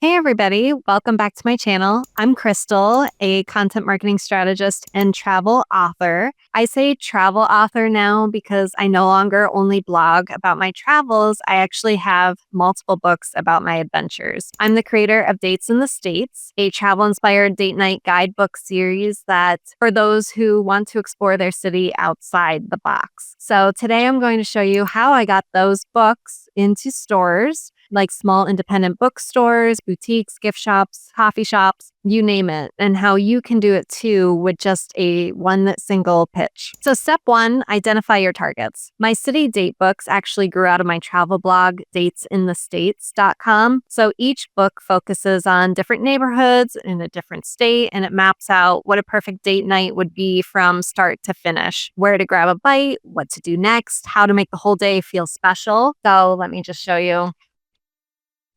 Hey everybody, welcome back to my channel. I'm Crystal, a content marketing strategist and travel author. I say travel author now because I no longer only blog about my travels. I actually have multiple books about my adventures. I'm the creator of Dates in the States, a travel-inspired date night guidebook series that for those who want to explore their city outside the box. So today I'm going to show you how I got those books into stores like small independent bookstores, boutiques, gift shops, coffee shops, you name it, and how you can do it too with just a one single pitch. So step one, identify your targets. My city date books actually grew out of my travel blog, datesinthestates.com. So each book focuses on different neighborhoods in a different state, and it maps out what a perfect date night would be from start to finish, where to grab a bite, what to do next, how to make the whole day feel special. So let me just show you.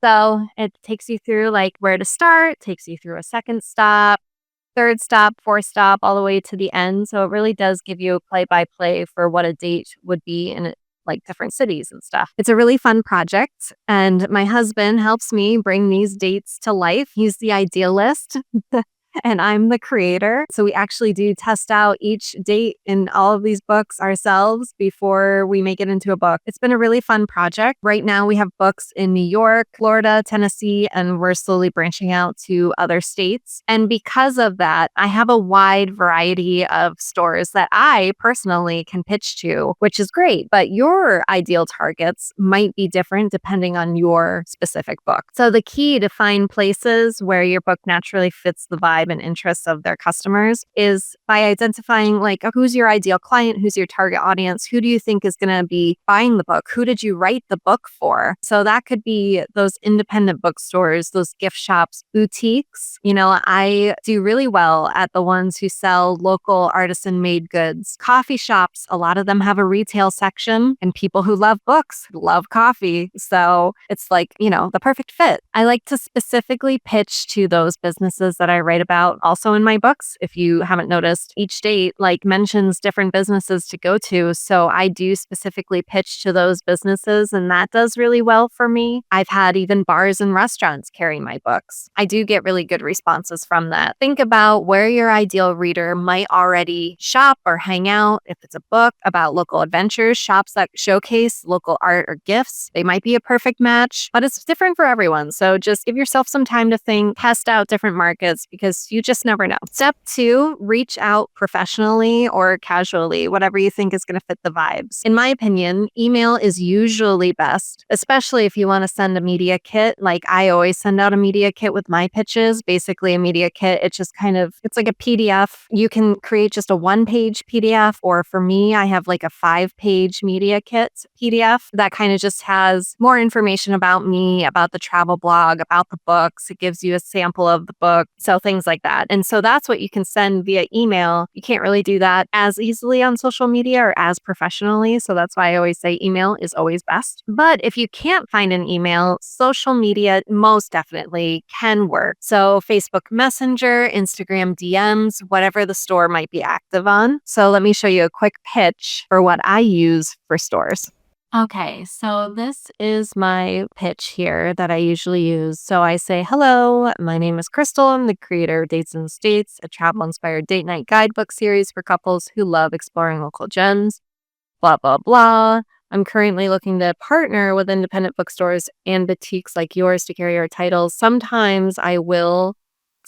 So it takes you through like where to start, takes you through a second stop, third stop, fourth stop, all the way to the end. So it really does give you a play-by-play for what a date would be in like different cities and stuff. It's a really fun project, and my husband helps me bring these dates to life. He's the idealist. And I'm the creator. So we actually do test out each date in all of these books ourselves before we make it into a book. It's been a really fun project. Right now we have books in New York, Florida, Tennessee, and we're slowly branching out to other states. And because of that, I have a wide variety of stores that I personally can pitch to, which is great. But your ideal targets might be different depending on your specific book. So the key to find places where your book naturally fits the vibe and interests of their customers is by identifying like who's your ideal client, who's your target audience, who do you think is going to be buying the book, who did you write the book for? So that could be those independent bookstores, those gift shops, boutiques. I do really well at the ones who sell local artisan made goods. Coffee shops, a lot of them have a retail section, and people who love books love coffee. So it's like, the perfect fit. I like to specifically pitch to those businesses that I write about also in my books. If you haven't noticed, each date mentions different businesses to go to. So I do specifically pitch to those businesses, and that does really well for me. I've had even bars and restaurants carry my books. I do get really good responses from that. Think about where your ideal reader might already shop or hang out. If it's a book about local adventures, shops that showcase local art or gifts, they might be a perfect match, but it's different for everyone. So just give yourself some time to think, test out different markets, because you just never know. Step two, reach out professionally or casually, whatever you think is going to fit the vibes. In my opinion, email is usually best, especially if you want to send a media kit. Like I always send out a media kit with my pitches. Basically a media kit, it's like a PDF. You can create just a one-page PDF, or for me, I have like a 5-page media kit PDF that kind of just has more information about me, about the travel blog, about the books. It gives you a sample of the book. So things like that. And so that's what you can send via email. You can't really do that as easily on social media or as professionally. So that's why I always say email is always best. But if you can't find an email, social media most definitely can work. So Facebook Messenger, Instagram DMs, whatever the store might be active on. So let me show you a quick pitch for what I use for stores. Okay, so this is my pitch here that I usually use. So I say, hello, my name is Crystal. I'm the creator of Dates in the States, a travel-inspired date night guidebook series for couples who love exploring local gems, blah, blah, blah. I'm currently looking to partner with independent bookstores and boutiques like yours to carry our titles. Sometimes I will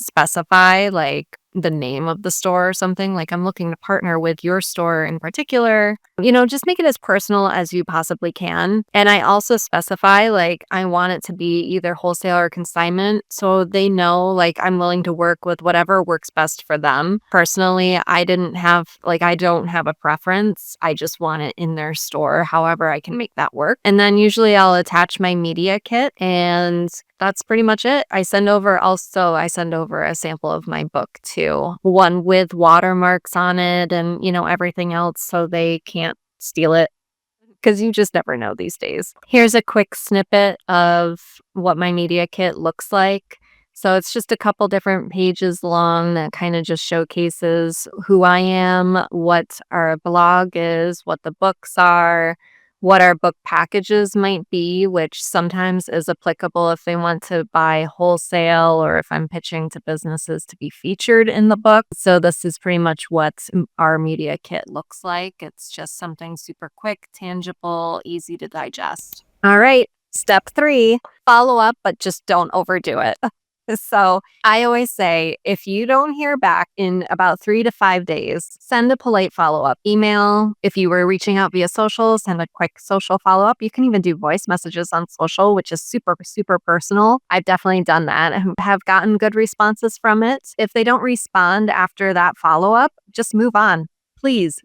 specify like the name of the store or something, like I'm looking to partner with your store in particular. Just make it as personal as you possibly can. And I also specify like I want it to be either wholesale or consignment, so they know like I'm willing to work with whatever works best for them. Personally, I don't have a preference. I just want it in their store. However, I can make that work. And then usually I'll attach my media kit, and that's pretty much it. I send over a sample of my book too, one with watermarks on it and, everything else, so they can't steal it, because you just never know these days. Here's a quick snippet of what my media kit looks like. So it's just a couple different pages long that kind of just showcases who I am, what our blog is, what the books are, what our book packages might be, which sometimes is applicable if they want to buy wholesale or if I'm pitching to businesses to be featured in the book. So this is pretty much what our media kit looks like. It's just something super quick, tangible, easy to digest. All right. Step 3, follow up, but just don't overdo it. So I always say, if you don't hear back in about 3 to 5 days, send a polite follow-up email. If you were reaching out via social, send a quick social follow-up. You can even do voice messages on social, which is super, super personal. I've definitely done that and have gotten good responses from it. If they don't respond after that follow-up, just move on. Please,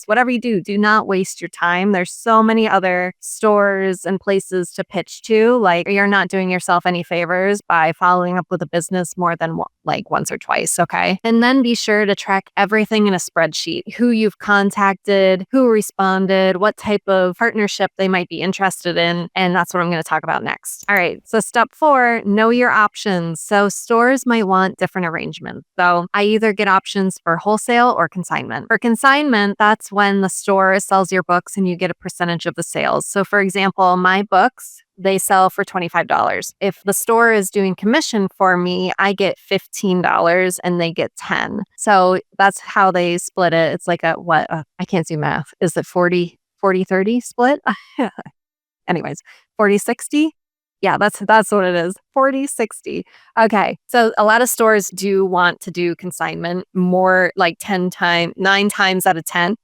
whatever you do not waste your time. There's so many other stores and places to pitch to. Like, you're not doing yourself any favors by following up with a business more than once or twice, okay? And then be sure to track everything in a spreadsheet. Who you've contacted, who responded, what type of partnership they might be interested in. And that's what I'm going to talk about next. All right, so step 4, know your options. So stores might want different arrangements. So I either get options for wholesale or consignment. For consignment, that's when the store sells your books and you get a percentage of the sales. So for example, my books, they sell for $25. If the store is doing commission for me, I get $15 and they get 10. So that's how they split it. It's like I can't do math. Is it 40-30 split? Anyways, 40-60? Yeah, that's what it is. 40-60. Okay. So a lot of stores do want to do consignment more, like 9 times out of 10.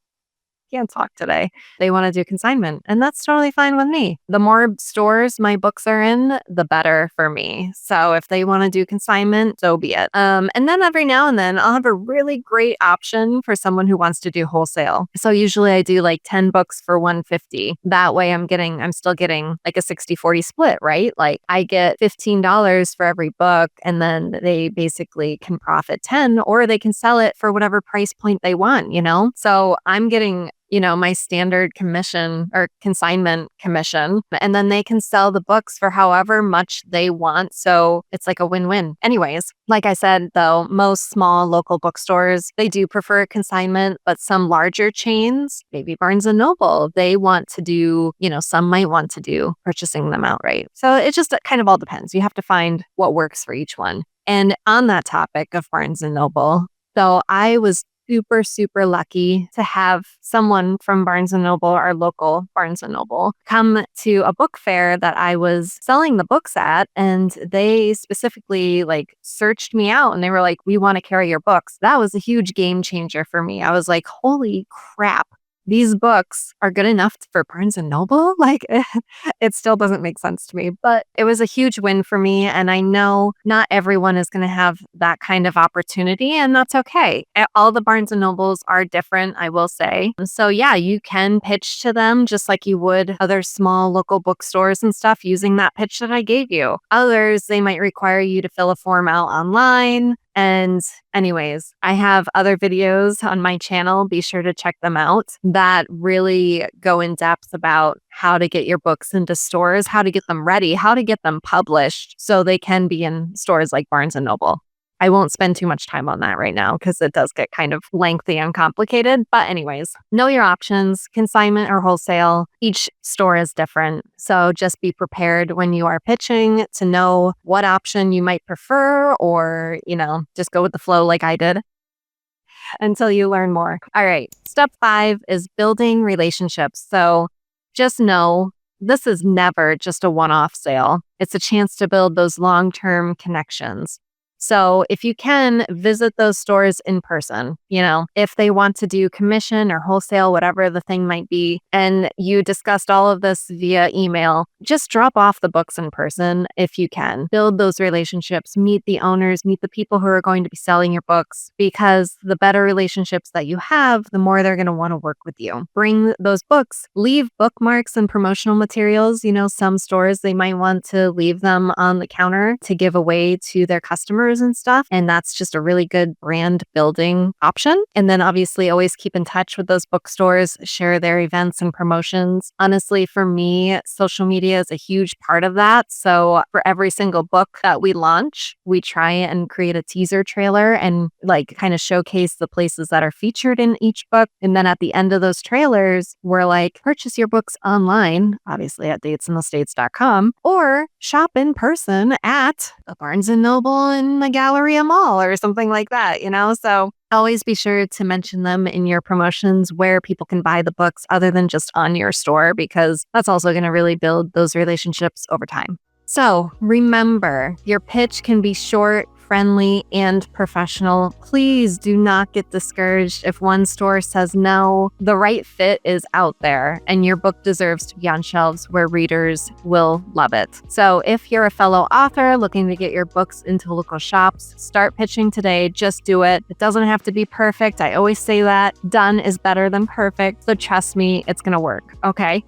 Can't talk today. They want to do consignment, and that's totally fine with me. The more stores my books are in, the better for me. So if they want to do consignment, so be it. And then every now and then I'll have a really great option for someone who wants to do wholesale. So usually I do like 10 books for $150. That way I'm still getting like a 60-40 split, right? Like I get $15 for every book, and then they basically can profit 10, or they can sell it for whatever price point they want, So I'm getting my standard commission or consignment commission, and then they can sell the books for however much they want. So it's like a win-win. Anyways, like I said, though, most small local bookstores, they do prefer consignment, but some larger chains, maybe Barnes & Noble, they want to do, some might want to do purchasing them outright. So it just kind of all depends. You have to find what works for each one. And on that topic of Barnes & Noble, so I was super, super lucky to have someone from Barnes & Noble, our local Barnes & Noble, come to a book fair that I was selling the books at. And they specifically searched me out and they were like, we want to carry your books. That was a huge game changer for me. I was like, holy crap. These books are good enough for Barnes & Noble? It still doesn't make sense to me, but it was a huge win for me. And I know not everyone is going to have that kind of opportunity, and that's okay. All the Barnes & Nobles are different, I will say. So yeah, you can pitch to them just like you would other small local bookstores and stuff using that pitch that I gave you. Others, they might require you to fill a form out online. And anyways, I have other videos on my channel. Be sure to check them out that really go in depth about how to get your books into stores, how to get them ready, how to get them published so they can be in stores like Barnes & Noble. I won't spend too much time on that right now because it does get kind of lengthy and complicated. But anyways, know your options, consignment or wholesale. Each store is different. So just be prepared when you are pitching to know what option you might prefer, or, just go with the flow like I did until you learn more. All right. Step 5 is building relationships. So just know this is never just a one-off sale. It's a chance to build those long-term connections. So if you can, visit those stores in person, if they want to do commission or wholesale, whatever the thing might be, and you discussed all of this via email, just drop off the books in person if you can. Build those relationships, meet the owners, meet the people who are going to be selling your books, because the better relationships that you have, the more they're going to want to work with you. Bring those books, leave bookmarks and promotional materials. Some stores, they might want to leave them on the counter to give away to their customers offers and stuff. And that's just a really good brand building option. And then obviously always keep in touch with those bookstores, share their events and promotions. Honestly, for me, social media is a huge part of that. So for every single book that we launch, we try and create a teaser trailer and like kind of showcase the places that are featured in each book. And then at the end of those trailers, we're like, purchase your books online, obviously at datesinthestates.com, or shop in person at a Barnes & Noble in the Galleria Mall or something like that, So always be sure to mention them in your promotions where people can buy the books other than just on your store, because that's also going to really build those relationships over time. So remember, your pitch can be short, friendly, and professional. Please do not get discouraged if one store says no. The right fit is out there, and your book deserves to be on shelves where readers will love it. So if you're a fellow author looking to get your books into local shops, start pitching today. Just do it. It doesn't have to be perfect. I always say that. Done is better than perfect. So trust me, it's going to work. Okay?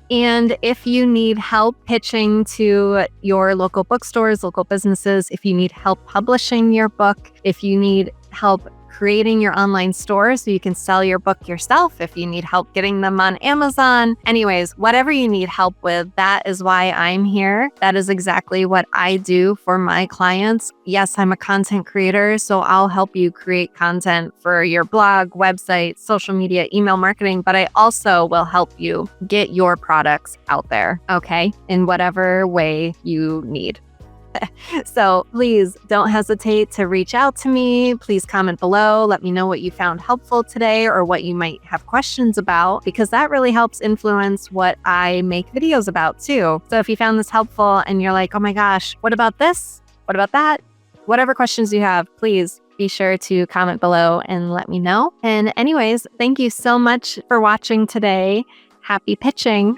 And if you need help pitching to your local bookstores, local businesses, if you need help publishing your book, if you need help creating your online store so you can sell your book yourself, if you need help getting them on Amazon, anyways, whatever you need help with, that is why I'm here. That is exactly what I do for my clients. Yes, I'm a content creator, so I'll help you create content for your blog, website, social media, email marketing, but I also will help you get your products out there, okay, in whatever way you need. So please don't hesitate to reach out to me. Please comment below. Let me know what you found helpful today or what you might have questions about, because that really helps influence what I make videos about too. So if you found this helpful and you're like, oh my gosh, what about this? What about that? Whatever questions you have, please be sure to comment below and let me know. And anyways, thank you so much for watching today. Happy pitching.